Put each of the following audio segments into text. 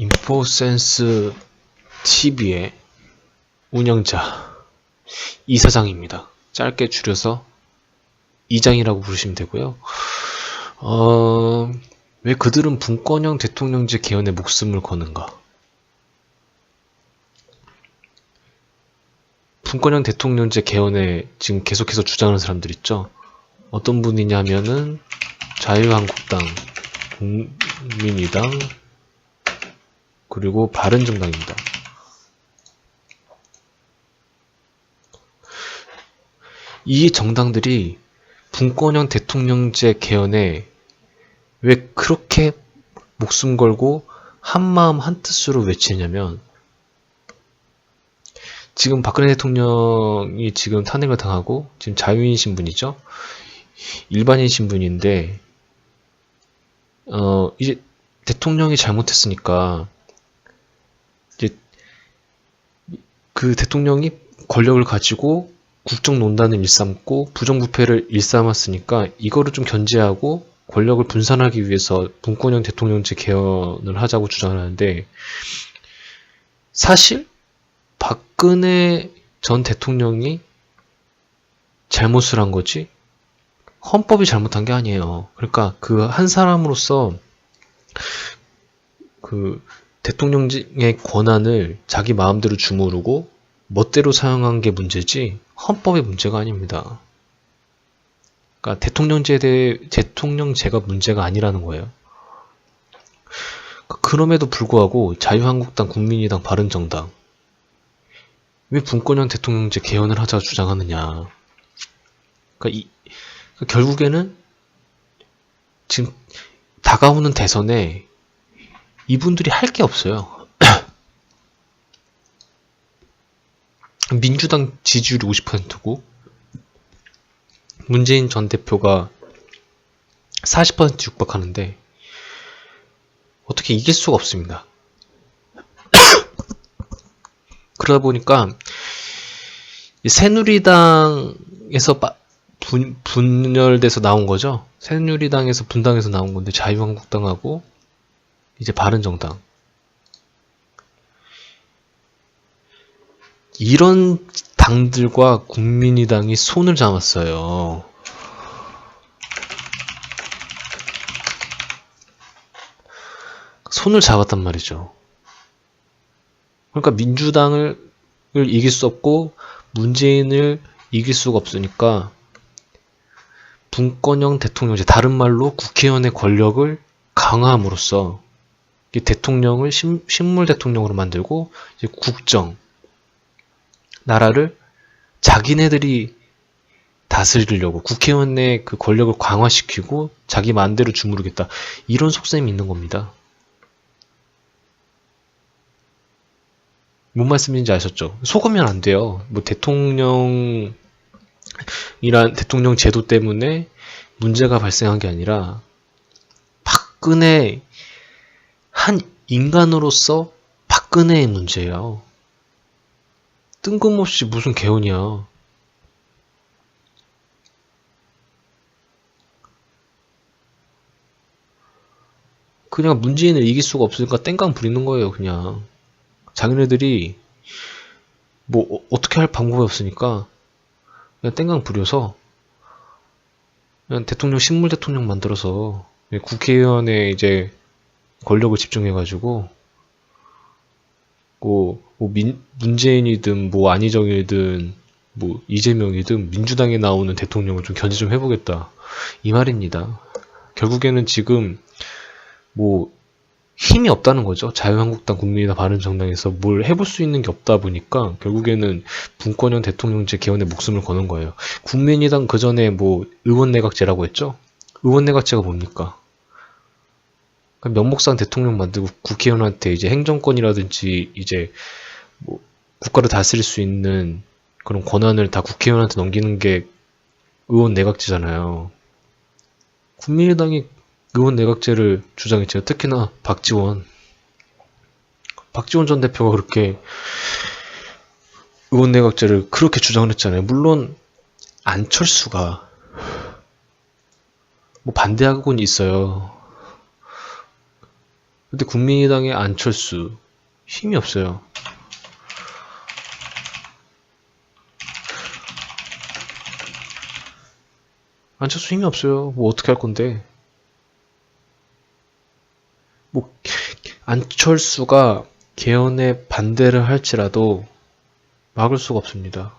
인포센스 TV의 운영자 이사장입니다. 짧게 줄여서 이장이라고 부르시면 되고요. 왜 그들은 분권형 대통령제 개헌에 목숨을 거는가? 분권형 대통령제 개헌에 지금 계속해서 주장하는 사람들 있죠. 어떤 분이냐면은 자유한국당, 국민의당, 그리고 바른정당입니다. 이 정당들이 분권형 대통령제 개헌에 왜 그렇게 목숨 걸고 한마음 한뜻으로 외치냐면, 지금 박근혜 대통령이 지금 탄핵을 당하고 지금 자유인 신분이죠. 일반인 신분인데 이제 대통령이 잘못했으니까 이제 그 대통령이 권력을 가지고 국정농단을 일삼고 부정부패를 일삼았으니까 이거를 좀 견제하고 권력을 분산하기 위해서 분권형 대통령제 개헌을 하자고 주장하는데, 사실 박근혜 전 대통령이 잘못을 한 거지 헌법이 잘못한 게 아니에요. 그러니까 그 한 사람으로서 그 대통령의 권한을 자기 마음대로 주무르고 멋대로 사용한 게 문제지 헌법의 문제가 아닙니다. 그러니까 대통령제가 문제가 아니라는 거예요. 그럼에도 불구하고 자유한국당, 국민의당, 바른정당 왜 분권형 대통령제 개헌을 하자 주장하느냐. 그러니까 결국에는 지금 다가오는 대선에 이분들이 할 게 없어요. 민주당 지지율이 50%고 문재인 전 대표가 40% 육박하는데 어떻게 이길 수가 없습니다. 그러다 보니까 새누리당에서 분열돼서 나온 거죠. 새누리당에서 분당해서 나온 건데 자유한국당하고 이제 바른정당, 이런 당들과 국민의당이 손을 잡았어요. 손을 잡았단 말이죠. 그러니까 민주당을 이길 수 없고 문재인을 이길 수가 없으니까 분권형 대통령제, 다른 말로 국회의원의 권력을 강화함으로써 대통령을 식물 대통령으로 만들고 이제 국정, 나라를 자기네들이 다스리려고 국회의원의 그 권력을 강화시키고 자기 마음대로 주무르겠다, 이런 속셈이 있는 겁니다. 뭔 말씀인지 아셨죠? 속으면 안 돼요. 뭐 대통령 제도 때문에 문제가 발생한 게 아니라 박근혜 한 인간으로서 박근혜의 문제예요. 뜬금없이 무슨 개헌이야. 그냥 문재인을 이길 수가 없으니까 땡깡 부리는 거예요. 그냥 자기네들이 뭐 어떻게 할 방법이 없으니까 그냥 땡깡 부려서 그냥 대통령, 식물 대통령 만들어서 국회의원에 이제 권력을 집중해가지고 문재인이든 뭐 안희정이든 뭐 이재명이든 민주당에 나오는 대통령을 좀 견제 좀 해보겠다, 이 말입니다. 결국에는 지금 뭐 힘이 없다는 거죠. 자유한국당, 국민의당, 바른정당에서 뭘 해볼 수 있는 게 없다 보니까 결국에는 분권형 대통령제 개헌에 목숨을 거는 거예요. 국민의당 그 전에 뭐 의원내각제라고 했죠. 의원내각제가 뭡니까? 명목상 대통령 만들고 국회의원한테 이제 행정권이라든지 이제 뭐 국가를 다스릴 수 있는 그런 권한을 다 국회의원한테 넘기는 게 의원내각제잖아요. 국민의당이 의원내각제를 주장했죠. 특히나 박지원 전 대표가 그렇게 의원내각제를 그렇게 주장을 했잖아요. 물론 안철수가 뭐 반대하고는 있어요. 근데 국민의당의 안철수 힘이 없어요. 안철수 힘이 없어요. 뭐 어떻게 할 건데? 뭐 안철수가 개헌에 반대를 할지라도 막을 수가 없습니다.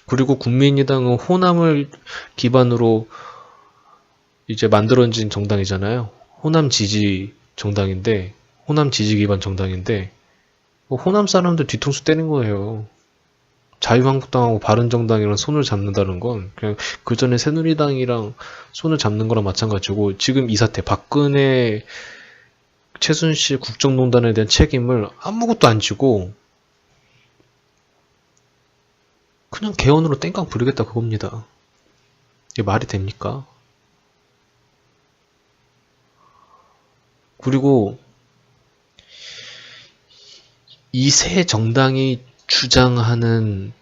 그리고 국민의당은 호남을 기반으로 이제 만들어진 정당이잖아요. 호남 지지 정당인데, 호남 지지 기반 정당인데, 호남 사람들 뒤통수 때린 거예요. 자유한국당하고 바른정당이랑 손을 잡는다는 건 그냥 그 전에 새누리당이랑 손을 잡는 거랑 마찬가지고, 지금 이 사태, 박근혜 최순실 국정농단에 대한 책임을 아무것도 안 지고 그냥 개헌으로 땡깡 부리겠다 그겁니다. 이게 말이 됩니까? 그리고 이 세 정당이 주장하는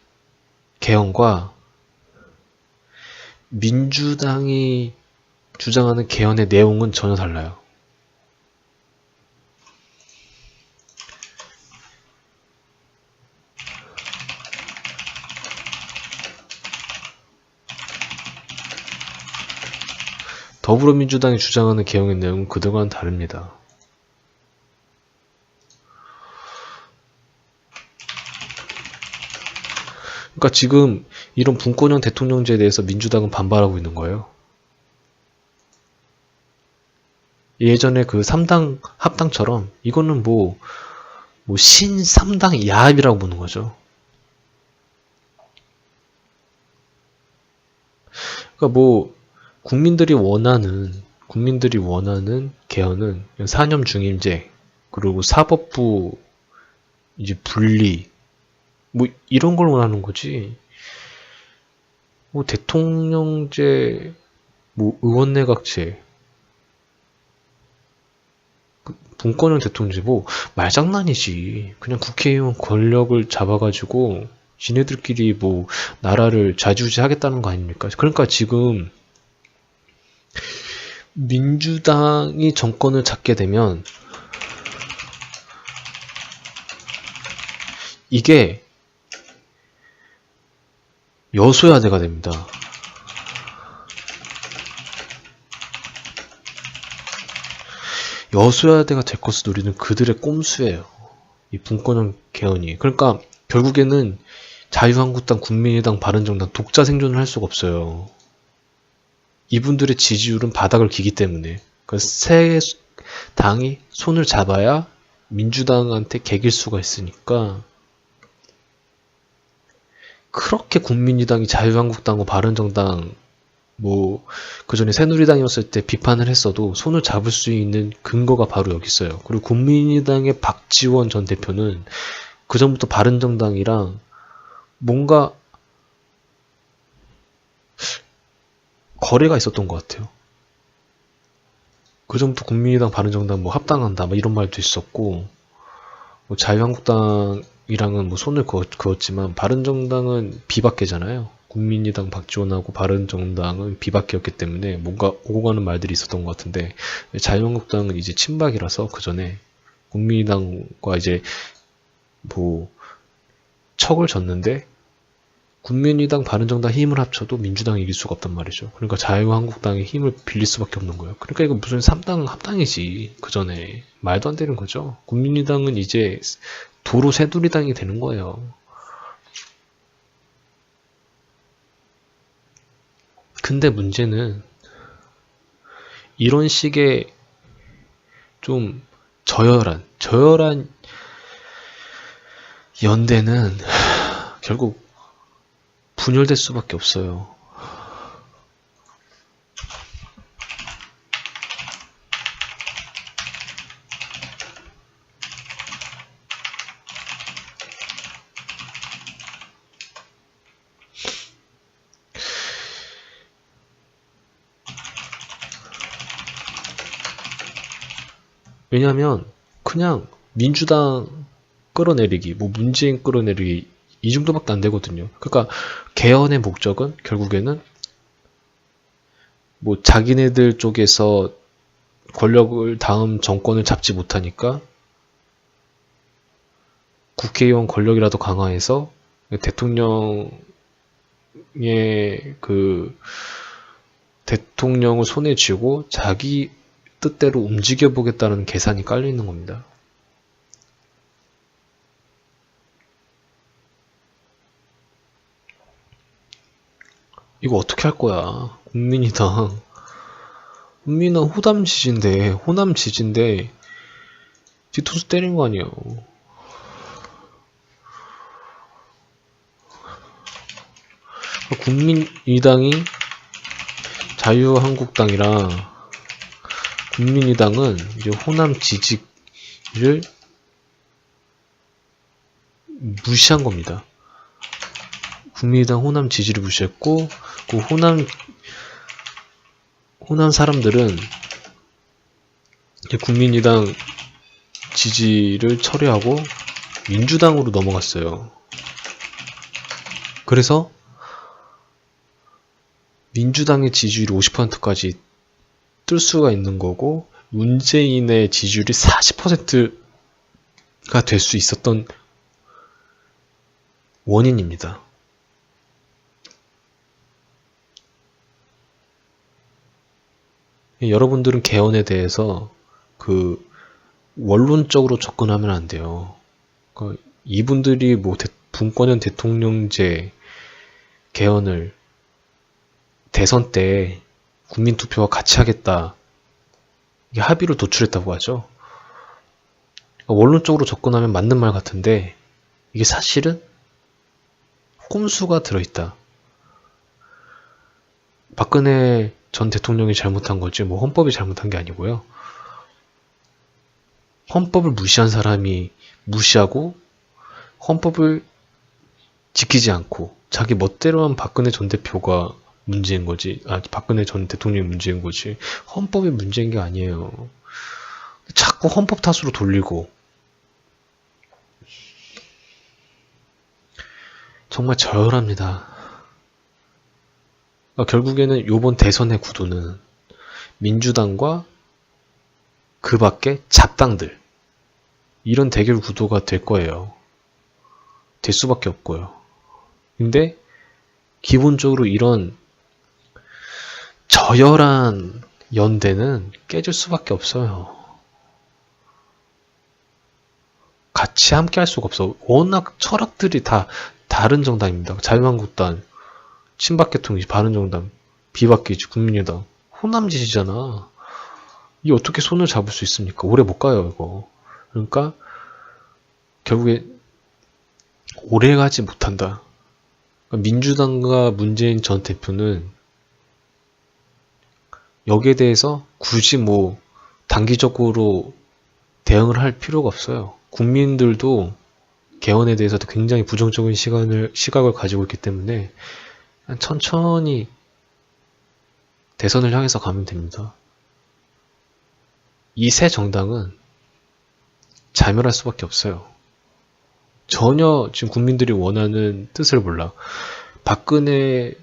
개헌과 민주당이 주장하는 개헌의 내용은 전혀 달라요. 더불어민주당이 주장하는 개헌의 내용은 그들과는 다릅니다. 그러니까 지금 이런 분권형 대통령제에 대해서 민주당은 반발하고 있는 거예요. 예전에 그 3당 합당처럼 이거는 뭐 신 3당 야합이라고 보는 거죠. 그러니까 뭐 국민들이 원하는 개헌은 사념 중임제, 그리고 사법부 이제 분리, 뭐 이런 걸 원하는 거지. 뭐 대통령제, 뭐 의원내각제, 분권형 대통령제, 뭐 말장난이지. 그냥 국회의원 권력을 잡아가지고 지네들끼리 뭐 나라를 좌지우지하겠다는 거 아닙니까? 그러니까 지금 민주당이 정권을 잡게 되면 이게 여소야대가 됩니다. 여소야대가 될 것을 노리는 그들의 꼼수예요. 이 분권형 개헌이. 그러니까 결국에는 자유한국당, 국민의당, 바른정당 독자 생존을 할 수가 없어요. 이분들의 지지율은 바닥을 기기 때문에. 그 세 당이 손을 잡아야 민주당한테 개길 수가 있으니까, 그렇게 국민의당이 자유한국당과 바른정당, 뭐 그전에 새누리당이었을 때 비판을 했어도 손을 잡을 수 있는 근거가 바로 여기 있어요. 그리고 국민의당의 박지원 전 대표는 그전부터 바른정당이랑 뭔가 거래가 있었던 것 같아요. 그전부터 국민의당, 바른정당 뭐 합당한다, 뭐 이런 말도 있었고, 뭐 자유한국당이랑은 뭐 손을 그었지만 바른정당은 비박계잖아요. 국민의당 박지원하고 바른정당은 비박계였기 때문에 뭔가 오고 가는 말들이 있었던 것 같은데, 자유한국당은 이제 친박이라서 그 전에 국민의당과 이제 뭐 척을 졌는데, 국민의당, 바른정당 힘을 합쳐도 민주당이 이길 수가 없단 말이죠. 그러니까 자유한국당의 힘을 빌릴 수밖에 없는 거예요. 그러니까 이거 무슨 3당 합당이지. 그 전에 말도 안 되는 거죠. 국민의당은 이제 도로 새누리당이 되는 거예요. 근데 문제는 이런 식의 좀 저열한 연대는 결국 분열될 수밖에 없어요. 왜냐하면 그냥 민주당 끌어내리기, 뭐 문재인 끌어내리기, 이 정도밖에 안 되거든요. 그러니까 개헌의 목적은 결국에는 뭐 자기네들 쪽에서 권력을 다음 정권을 잡지 못하니까 국회의원 권력이라도 강화해서 대통령의 대통령을 손에 쥐고 자기 뜻대로 움직여 보겠다는 계산이 깔려 있는 겁니다. 이거 어떻게 할 거야? 국민의당 호남 지지인데 뒤통수 때린 거 아니에요. 국민의당이 자유한국당이랑 국민의당은 이제 호남 지지를 무시한 겁니다. 국민의당 호남 지지를 무시했고, 그 호남 사람들은 이제 국민의당 지지를 철회하고 민주당으로 넘어갔어요. 그래서 민주당의 지지율이 50%까지 뜰 수가 있는 거고, 문재인의 지지율이 40%가 될 수 있었던 원인입니다. 여러분들은 개헌에 대해서 원론적으로 접근하면 안 돼요. 이분들이 분권형 대통령제 개헌을 대선 때 국민투표와 같이 하겠다, 이게 합의를 도출했다고 하죠. 원론적으로 접근하면 맞는 말 같은데 이게 사실은 꼼수가 들어있다. 박근혜 전 대통령이 잘못한 거지 헌법이 잘못한 게 아니고요. 헌법을 무시한 사람이 무시하고 헌법을 지키지 않고 자기 멋대로 한 박근혜 전 대표가 문제인 거지. 박근혜 전 대통령이 문제인 거지. 헌법이 문제인 게 아니에요. 자꾸 헌법 탓으로 돌리고 정말 저열합니다. 결국에는 이번 대선의 구도는 민주당과 그 밖에 잡당들, 이런 대결 구도가 될 거예요. 될 수밖에 없고요. 근데 기본적으로 이런 저열한 연대는 깨질 수밖에 없어요. 같이 함께 할 수가 없어. 워낙 철학들이 다 다른 정당입니다. 자유한국당, 친박계통이지, 바른정당, 비박계지, 국민의당, 호남 지지잖아. 이게 어떻게 손을 잡을 수 있습니까? 오래 못 가요, 이거. 그러니까 결국에 오래 가지 못한다. 민주당과 문재인 전 대표는 여기에 대해서 굳이 단기적으로 대응을 할 필요가 없어요. 국민들도 개헌에 대해서도 굉장히 부정적인 시각을 가지고 있기 때문에 천천히 대선을 향해서 가면 됩니다. 이 새 정당은 자멸할 수밖에 없어요. 전혀 지금 국민들이 원하는 뜻을 몰라. 박근혜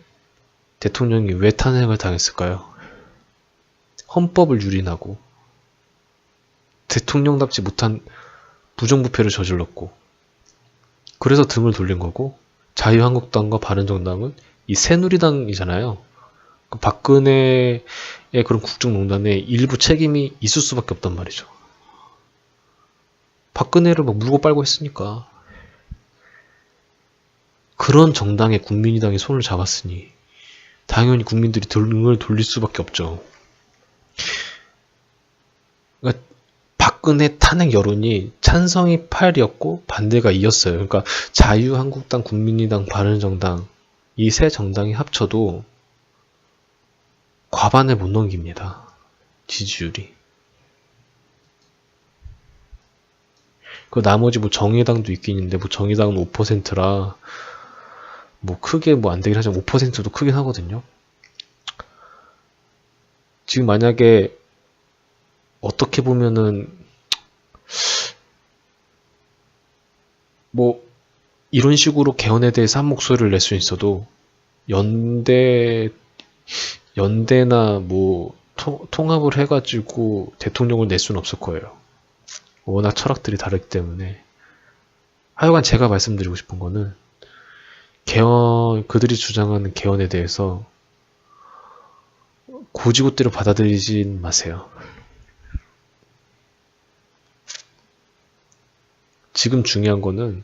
대통령이 왜 탄핵을 당했을까요? 헌법을 유린하고 대통령답지 못한 부정부패를 저질렀고, 그래서 등을 돌린 거고, 자유한국당과 바른정당은 이 새누리당이잖아요. 박근혜의 그런 국정농단에 일부 책임이 있을 수밖에 없단 말이죠. 박근혜를 물고 빨고 했으니까. 그런 정당에 국민의당이 손을 잡았으니 당연히 국민들이 등을 돌릴 수밖에 없죠. 그러니까 박근혜 탄핵 여론이 찬성이 8이었고 반대가 2였어요. 그러니까 자유한국당, 국민의당, 바른정당, 이 세 정당이 합쳐도 과반을 못 넘깁니다. 지지율이. 나머지 정의당도 있긴 있는데 정의당은 5%라 크게 안 되긴 하지만 5%도 크긴 하거든요. 지금 만약에 어떻게 보면은 이런 식으로 개헌에 대해서 한 목소리를 낼 수 있어도 연대나 통합을 해가지고 대통령을 낼 수는 없을 거예요. 워낙 철학들이 다르기 때문에. 하여간 제가 말씀드리고 싶은 거는 그들이 주장하는 개헌에 대해서 고지고대로 받아들이진 마세요. 지금 중요한 거는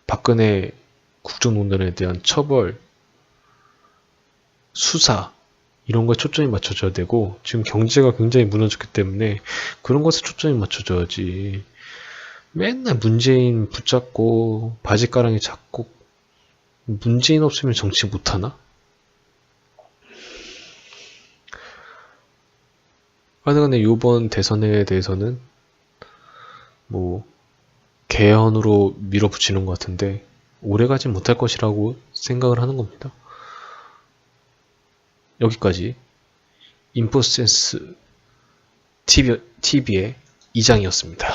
박근혜 국정농단에 대한 처벌, 수사 이런 거에 초점이 맞춰져야 되고, 지금 경제가 굉장히 무너졌기 때문에 그런 것에 초점이 맞춰져야지. 맨날 문재인 붙잡고 바지가랑이 잡고, 문재인 없으면 정치 못하나? 하여간에 이번 대선에 대해서는 뭐 개헌으로 밀어붙이는 것 같은데 오래가진 못할 것이라고 생각을 하는 겁니다. 여기까지 인포센스 TV의 이장이었습니다.